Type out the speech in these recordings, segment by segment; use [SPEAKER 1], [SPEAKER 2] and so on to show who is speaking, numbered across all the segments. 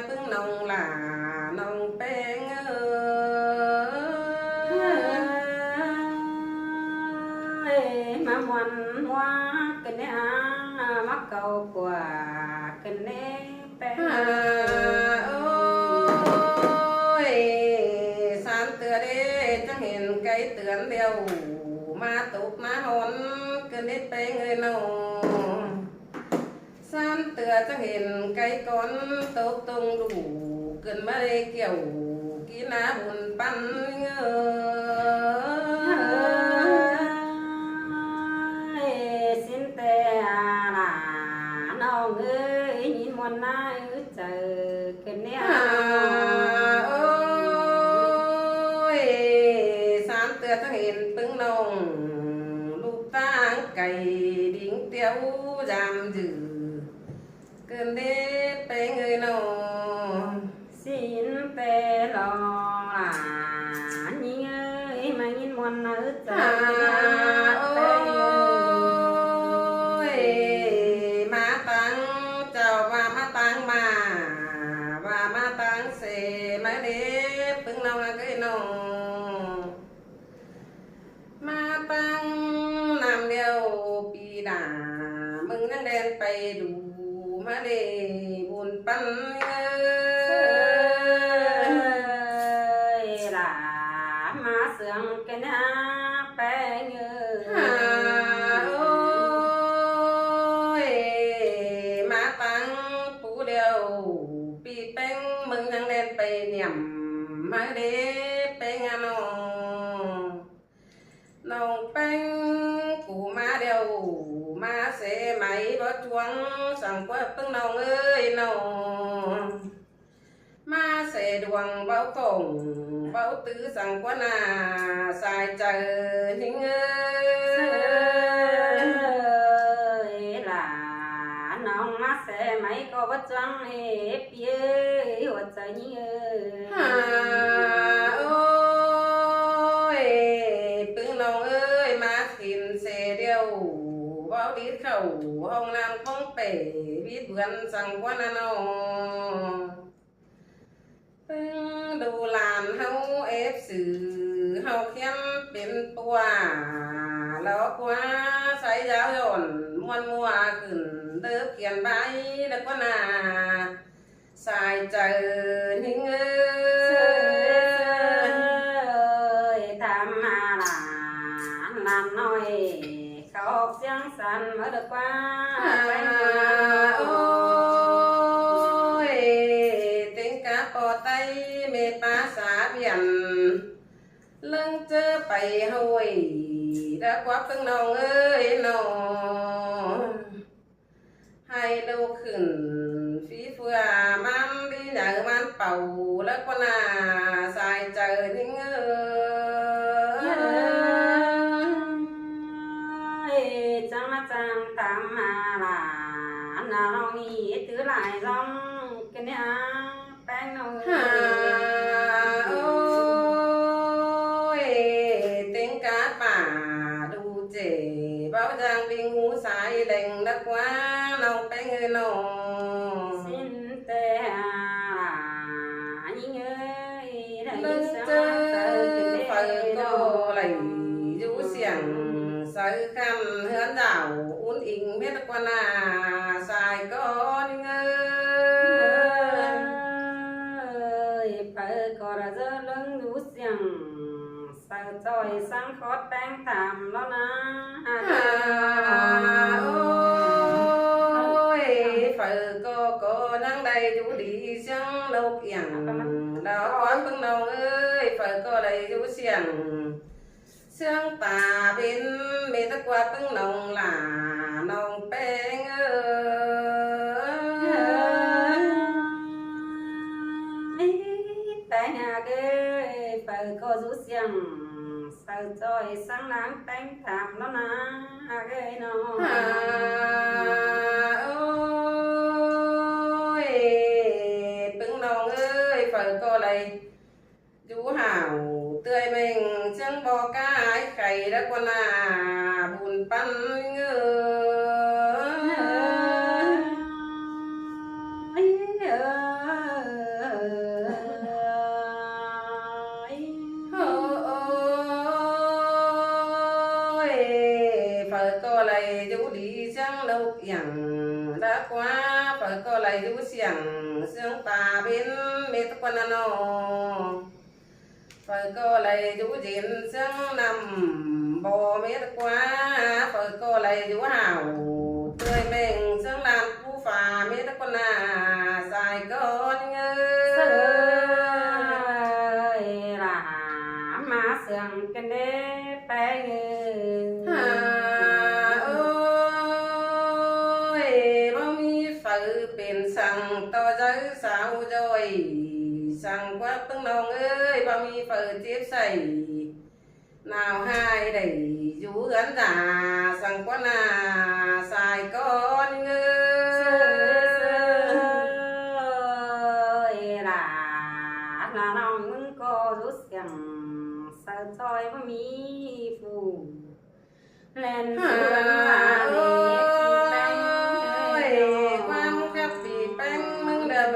[SPEAKER 1] ปึ้งนองหล่านองแป้ง
[SPEAKER 2] มาหวันว่ากันเนี่ยมักเก่ากว่ากันแน่แป้ง
[SPEAKER 1] โอ้ยสารเตือเด้จังเห็นไก่เตือนเดียวมาตุกมาหอนกันนิดไปเงยนองสารเตือจังเห็นไก่ก้อนตกตรงดูเกินมาเลยเกี่ยวกินน้ำบุญปั้นเง
[SPEAKER 2] ยสินแต่ล่ะน้องเอ้ยยินมวนน้าเจอกันเนี่ย
[SPEAKER 1] โอ้ยสารเตือจังเห็นปึ้งนองลูกตางไก่ดิ้งเตียวยามจือเกินเด็ดไปเงยนอง
[SPEAKER 2] สินแต่ลองล่ะยิงเอ้ยมายินมวนน้าเจอ
[SPEAKER 1] โอ้ยมาตังเจ้าว่ามาตังมาว่ามาตังเสมาเด็ดปึ้งนองเกยนองมาตังนำเดียวปีดามึงนั่งเดินไปดูมาเดบุญปัน
[SPEAKER 2] ล่ะมาเสืองกันนะแป้ง
[SPEAKER 1] โอ้ยมาตังปูเดียวปีแป้งมึงนั่งเดินไปเนี่ยมมาเดไปงานน้องแป้งกูมาเดียวมาเสไหมบ่จวงสั่งกว่าปึ้งน้องเอ้ยน้องมาเสดวงเบาคงเบาตื้อสั่งกว่านาสายเจอหิงเอ้
[SPEAKER 2] ยล่ะน้องมาเสไหมก็บ่จังเอเปียหัวใจนี่
[SPEAKER 1] โอ้ยปึ้งน้องเอ้ยมาขินเสเดียวเบาดีเข้าห้องน้ำของเป๋วิดเบือนสั่งกว่านาน้องปึ้งดูหลานเฮาเอฟสื่อเฮาเขียนเป็นตัวแล้วกว่าใส่ยาวย่นม้วนมัวขึ้นเด้อเขียนใบแล้วก็นาสายเจอหิง
[SPEAKER 2] ทำมาล่ะลำน้อยเขาเสียงสั่นมาดีกว่า
[SPEAKER 1] โอ้ยเต็งกะปอไตเมปาสาเบียนเลิงเจอไปห้วยแล้วกว่าเพิ่งน้องเอ้ยน้องให้ดูขึ้นฟีเฟือมันดีหนังมันเป่าแล้วก็น่าสายเจอทิ้ง
[SPEAKER 2] จังมาจังตามมาล่ะนาเรานี่ถือหลายร่องกันเนี่ยแป้งน้อง
[SPEAKER 1] โอ้ยเต็งกาป่าดูเจ๋เบ้าจางบิงหูสายแดงนักว่าน้องแป้งเอ้ยน้อง
[SPEAKER 2] สินแต่ยิงเอ้ยได้ยินเสียง
[SPEAKER 1] เปิดก็ไหลยูเสียงใส่คำเฮือนดาวอุ่นอิงเพชรกว่านาสายก็นิ่ง
[SPEAKER 2] เปิดก็ระเจอเรื่องรู้เสียงใส่จอยสังคอดแป้งตามแล้วนะ
[SPEAKER 1] โอ้ยเปิดก็นั่งได้ดูดีเสียงลูกอย่างดาวควันเพิ่งน้องเอ้ยเปิดก็ได้ดูเสียงเสียงตาเป็นเมตะกว่าตึงนองหลาน้องแป้ง
[SPEAKER 2] แป้งเอ้ยเปิดก็รู้เสียงใส่จอยสังน้ำแป้งถามแล้วนะเอ้ยน้อง
[SPEAKER 1] โอ้ยปึ้งน้องเอ้ยเปิดก็เลยดูห่าวเตยเม่งเชียงบอกายไข่แล้วก็นาบุญปั้นเง lục yang đã qua phải có lại du xiềng xương tà bên mê tắc quan nó phải có lại du diện xương nằm bò mê tắc qua phải có lại du hào tươi mình xương làm cú phà mê tắc quan xài con ngơ
[SPEAKER 2] là má sương cái đế bé
[SPEAKER 1] เป็นสั่งต่อใจสาวจอยสั่งกว่าตึงน้องเอ้ยบ่มีเปิดเจ็บใส่หนาวหายได้อยู่กันจ่าสั่งกว่าหน้าสายก้อนเง
[SPEAKER 2] ยล่ะน้องมึงก็รู้เสียงสาวจอยบ่มีฟูเล่นเพื่อนมา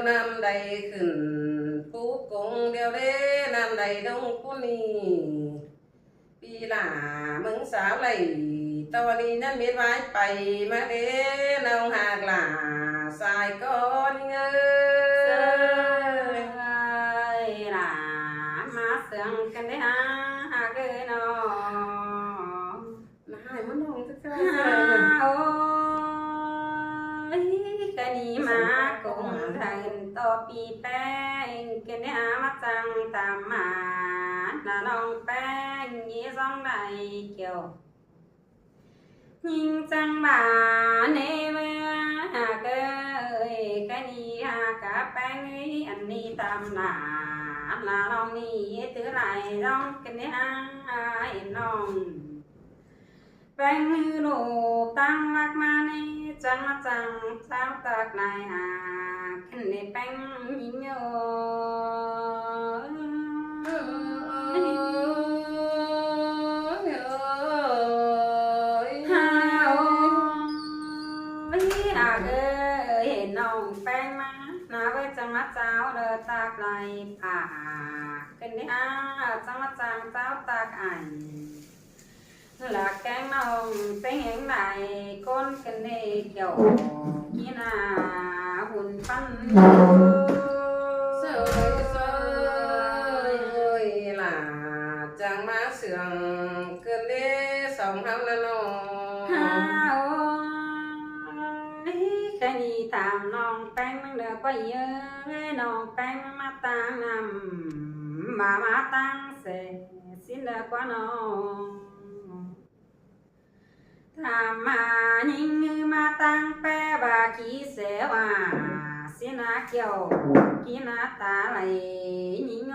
[SPEAKER 1] นำใดขึ้นปูกงเดียวเด้นำใดดงกุนีปีหลามึงสาวไหลตอนนี้นั่นมีไว้ไปมาเด้น้องหากหลาสายก้อนเง
[SPEAKER 2] ยหลามาเสียงกันได้หากเลยน้อง
[SPEAKER 1] มาให้มันน้องจะเจ้า
[SPEAKER 2] cái đi mà cùng thành to pi beng cái này mắt trăng tam mà là non beng nhớ giống này kiểu nhưng trăng bà nè hà cái đi hà cả beng ấy anh đi tam là non đi tứ lại giống cái này em non beng đồ tăng mắc ma này chẳng mà chẳng sao tạc này khăn để bánh nhìn nhớ hiện nồng bánh má nó với chẳng mắt cháu đỡ tạc này khăn để chẳng mắt chẳng sao tạc ảnh là cái mong cái hẹn lại con cái này kiểu như là hồn phân
[SPEAKER 1] rồi là chẳng má sườn cơn đế sống hao là
[SPEAKER 2] cái gì tạm non bánh mang được có gì non bánh má tăng nằm mà má tăng sẽ xin được quá non tham mà nhìn như ma tăng pe bà ký sẽ hòa xin á kiểu ký na ta lại nhìn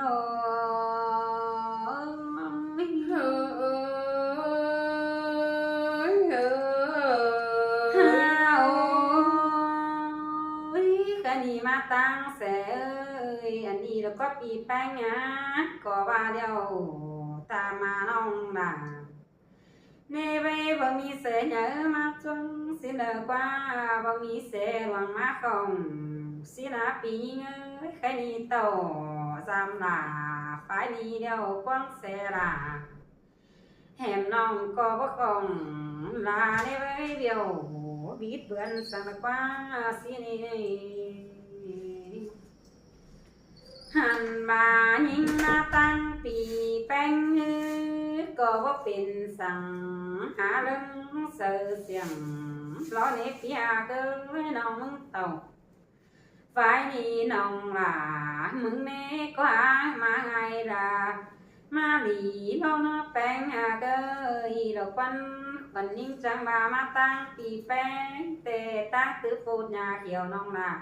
[SPEAKER 2] cái gì ma tăng sẽ ơi anh đi được có bị bánh á có ba điều ta mà nông là nè bây vợ mi sẽ nhớ mắt chung xin đợi qua vợ mi sẽ hoàng má không xin á bí nhớ cái đi tàu giam là phải đi đeo quăng xe là hẻm nòng có bác không là nè bây điều biết vườn sang là qua xin đi hàn bà nhìn na tăng pì bánh có bó bên sang hạ lưng sợ xiềng lo nếp phía cơ với nông tàu phải đi nông là mừng nê có mà ngày là ma lì lo nó bánh cơ y đồ quanh còn những trang bà ma tăng pì bánh tê tăng tứ phút nhà kiểu nông là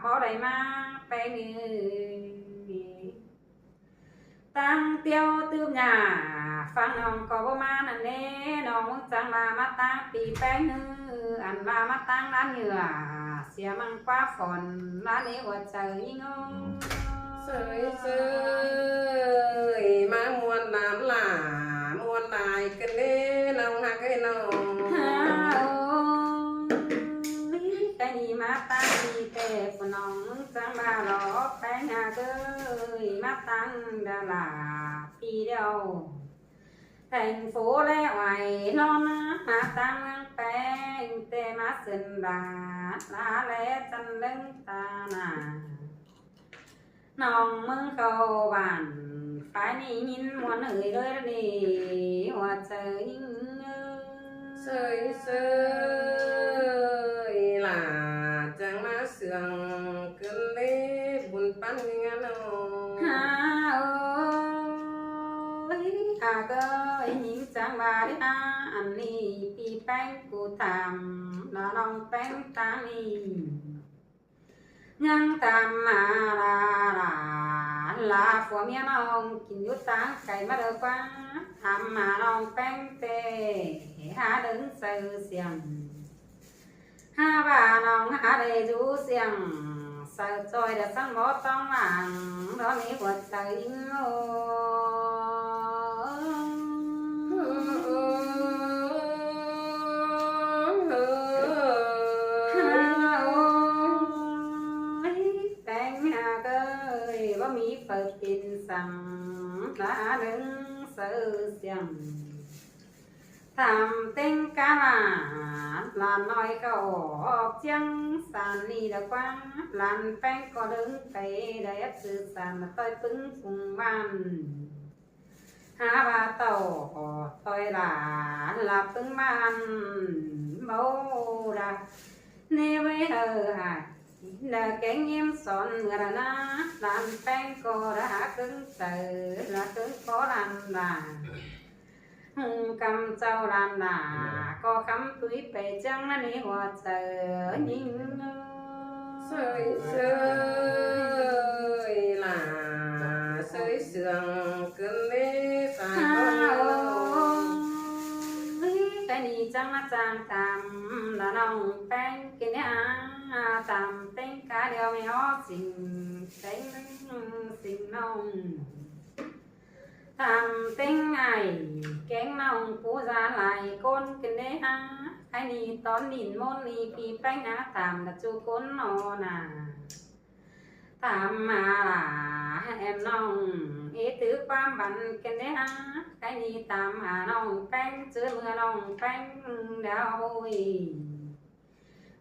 [SPEAKER 2] bó đầy ma bánh tăng tiêu tư nhà phang nòng có bố ma nè nè nòng chẳng là mắt tăng pì bánh hư ăn là mắt tăng lá nhựa xìa mang quá phòn lá nế của trời như ngô
[SPEAKER 1] sơi sơi má muôn làm là muôn lại cái nế nòng ha cái nòng
[SPEAKER 2] cái gì má tăng pì tê của nòng chẳng bà ló bánh cơ mắt tăng đã là phi đâu thành phố lẽ hoài lo mà tăng bèn tê má sinh lá lẽ chân lưng ta nà nòng mưng cầu bản phải đi nhìn muốn người đôi đi hoa trời
[SPEAKER 1] sơi sơi là chẳng má sườn cơn lê buồn pan nghe nó
[SPEAKER 2] ha ơi à cơ nhìn chẳng bà đi ha anh đi pi bánh cụ thảm nó nòng bánh tăng đi nhang tam mà là phù miên ông kinh yết táng cái mà được quá tham mà ông bánh tê ha đứng sờ xiềng ha bà nong ha đầy rú xiềng sờ trôi đã sang mó tông làng đó ní quật trời Phật kinh sẵn đã đứng sơ xiềng tham tinh cá là nói cầu họp chăng sàn đi đã qua làm bánh có đứng phải để ép sự sàn là tôi pứng phùng văn ha ba tàu tôi là pứng ban mẫu ra nê với hờ hạt là kén em son người na làm bánh có đã cứng từ là cứng có làm là cầm trâu làm là có cắm túi bể trắng nó đi hoa chờ nhìn
[SPEAKER 1] sơi sơi là sơi sườn cơn lê xài con
[SPEAKER 2] cái này chẳng là chẳng tạm là nông bánh cái này tạm tính cá đều mày hót xinh nông tạm tính ngày kén nông cú ra lại con cái đấy ha cái này tón nhìn môn đi pi bánh á tạm là chú con nó nà tạm mà là em nông ý tứ quan bản cái đấy ha cái này tạm mà nông bánh chứ mưa nông bánh đào bôi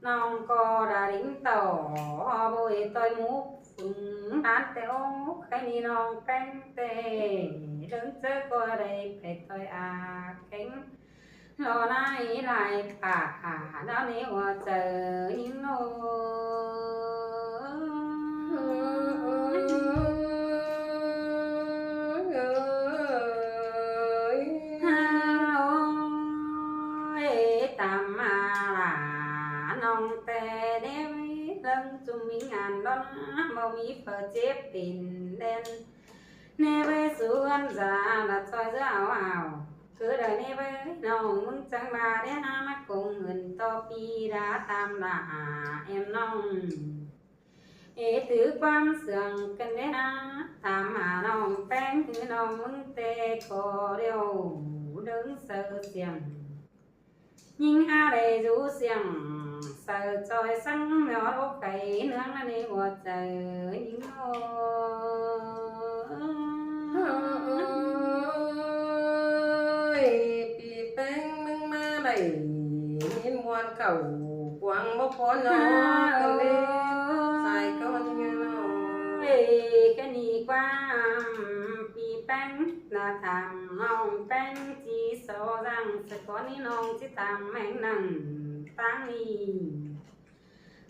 [SPEAKER 2] nông co đã đính tàu bôi tôi múc phùng đán téo cái này nông bánh tê đứng chơi coi đây phải tôi cánh lo nay lại cả đó nếu chờ những tạm mà là nông tè đêm lưng chung mình ngàn đó màu mi phở chép tiền đen nè với xuống già là soi giữa ảo cứ đời nè với nông mừng chẳng bà đến mắt cùng người to pi đã tam là em nông ế tứ quan sườn cần đến tam hà nông bánh thứ nông mừng tê có điều đứng sơ xiềng nhưng ha đầy rú xiềng sờ trôi sáng nhỏ đốt cày nướng lên đi một giờ những
[SPEAKER 1] ơi pi bánh mưng ma đầy nhìn muôn cầu quăng bốc phó nó cơn lê xài con nghe nó
[SPEAKER 2] cái này qua pi bánh là thảm nông bánh chỉ so rằng sẽ có ní nông chỉ thảm mẹ nằng tăng đi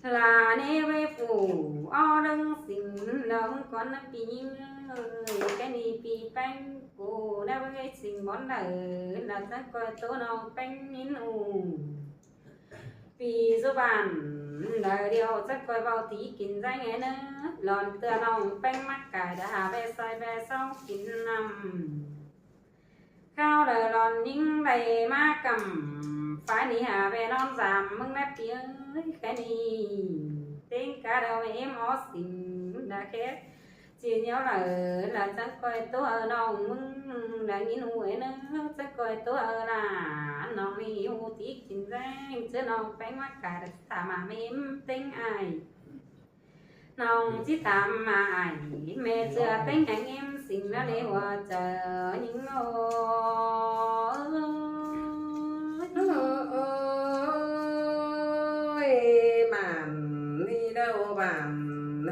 [SPEAKER 2] là nê với phủ o đăng xinh lông con nó pi cái này pi bánh của nó với xinh món đời là rất coi tố nông bánh nín ù vì số bàn đời điều rất coi vào tí kín danh ấy nữa lòn tựa nông bánh mắc cải đã về xoay về sau kín nằm cao đời lòn những đầy ma cầm phải đi hà về non giảm mừng nắp tiếng cái này tiếng cá đầu em ó xinh đã khét chỉ nhớ là chắc coi tố ở nông mừng đã nhìn hùi nữa chắc coi tố ở là nông đi hù tí kín danh chứ nông bánh mắc cải thả mà mềm tính ai น้องที่ตามมาไอ้แม่เจอเป็นแห่งเอ็มสิ่งแล้วเลยว่าเจอยิ่งโอ้
[SPEAKER 1] โอ้ยบ้านนี่เด้อบ้าน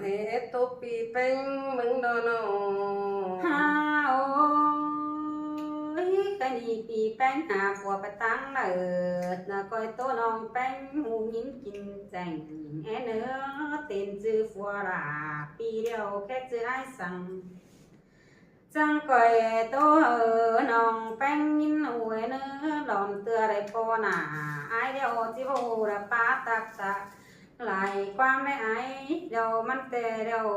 [SPEAKER 1] เฮ็ดตุบปีเป็งมึงโดนอ
[SPEAKER 2] ฮาโอ้ยกะนี่ปีแป้งหาผัวไปตั้งเลิศน่ะก้อยโตน้องแป้งหูยิ้มกินแจงแอเนื้อเต้นจื้อฟัวลาปีเดียวแค่จื้อไอ้สั่งจังก้อยโตน้องแป้งยินหวยเนื้อหลอนเตือได้พอหน้าไอ้เดียวจิโบระป้าตักตะไหลความได้ไอ้เดียวมันแต่เดียว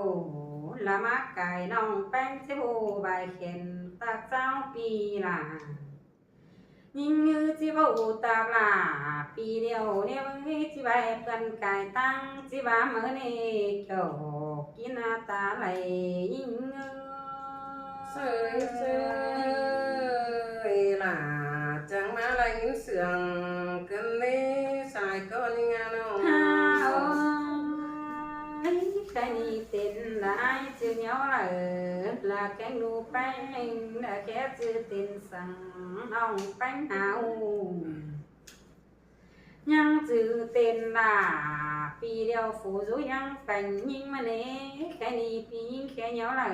[SPEAKER 2] ละมักไก่น้องแป้งเชบูใบเข็นตากเจ้าปีลายิงยือจิบอูตากลาปีเดียวเนี่ยมึงจิบใบเพื่อนไก่ตั้งจิบาเมื่อนี่เกี่ยวกินหน้าตาไหลยิง
[SPEAKER 1] เสยเสยล่ะจังมาละยินเสียงกันนี่สายก็นี่งานเนาะ
[SPEAKER 2] ฮ่าโอ้ยไก่นี่เต้นละไอจือเหนียวละละแกงดูแป้งละแค่จือเต้นสั่งน้องแป้งหาวยังจือเต้นละปีเดียวฝูจูยังแป่งยิงมาเน่แค่นี้ปียิงแค่เหนียวละ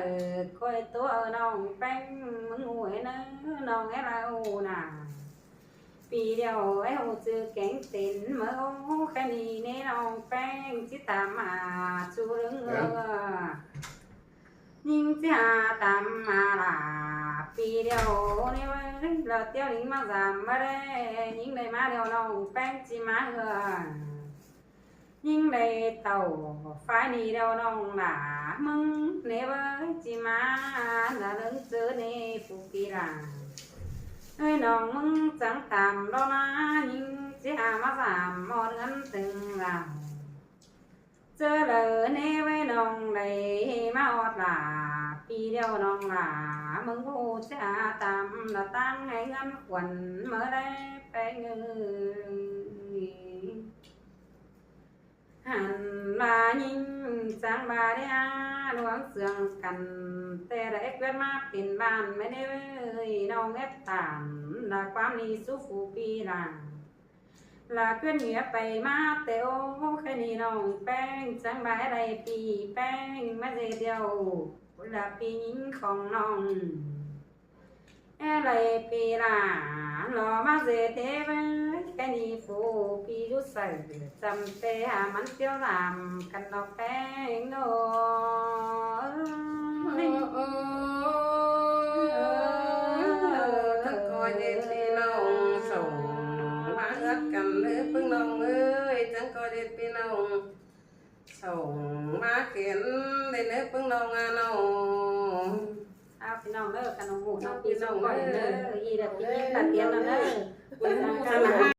[SPEAKER 2] คอยตัวน้องแป้งมึงหวยเนอะน้องไอ้ละโอน่ะปีเดียวไอ้หูจือแกงเต้นเมื่อแค่นี้เน่น้องแป้งจิตามมาชูเรื่องยิงจะตามมาละปีเดียวนี่ว่าเราเตี้ยวลิงมาสามมาได้ยิงได้มาเดียวน้องแป้งจิมายิงได้เต่าฟ้านี่เดียวน้องหลามึงเนเวอจิมาหน้าเรื่องเจอในฟูปีลาเอ้ยน้องมึงจังตามเรานะยิงจะมาสามมอดเงินตึงเราเจอเลยเนไว้น้องได้มาอดลาปีเดียวน้องลามึงพูดจะตามละตั้งให้เงินขวัญเมื่อได้ไปเงินหันมายิงจังบาได้อาหลวงเสืองกันแต่ได้เกิดมาเป็นบ้านไม่ได้เลยน้องเอ็ดตานละความนี้สู้ฟูปีลาลาเกินเหนือไปมาแต่โอ้แค่นี้น้องแป้งจังบายได้ปีแป้งมาเดียวละปีหญิงของน้องอะไรปีลาหล่อมาเสียเทไปแค่นี้ฟูปียุใส่จำเตหามันเที่ยวลามกันดอกแป้งโน
[SPEAKER 1] ทั้งคอยเด็ดพี่น้องส่งมาเอื้อกันเด้อพึ่งน้องเอ้ยทั้งคอยเด็ดพี่น้องส่งมาเขียนเด้อเด้อพึ่งน้องอ่ะน้อง
[SPEAKER 2] เอาพี่น้องเด้อขนมหมูน้องปีน้องก่อยเด้ออีเด้อปีนี้ตัดเตียนแล้วเด้อ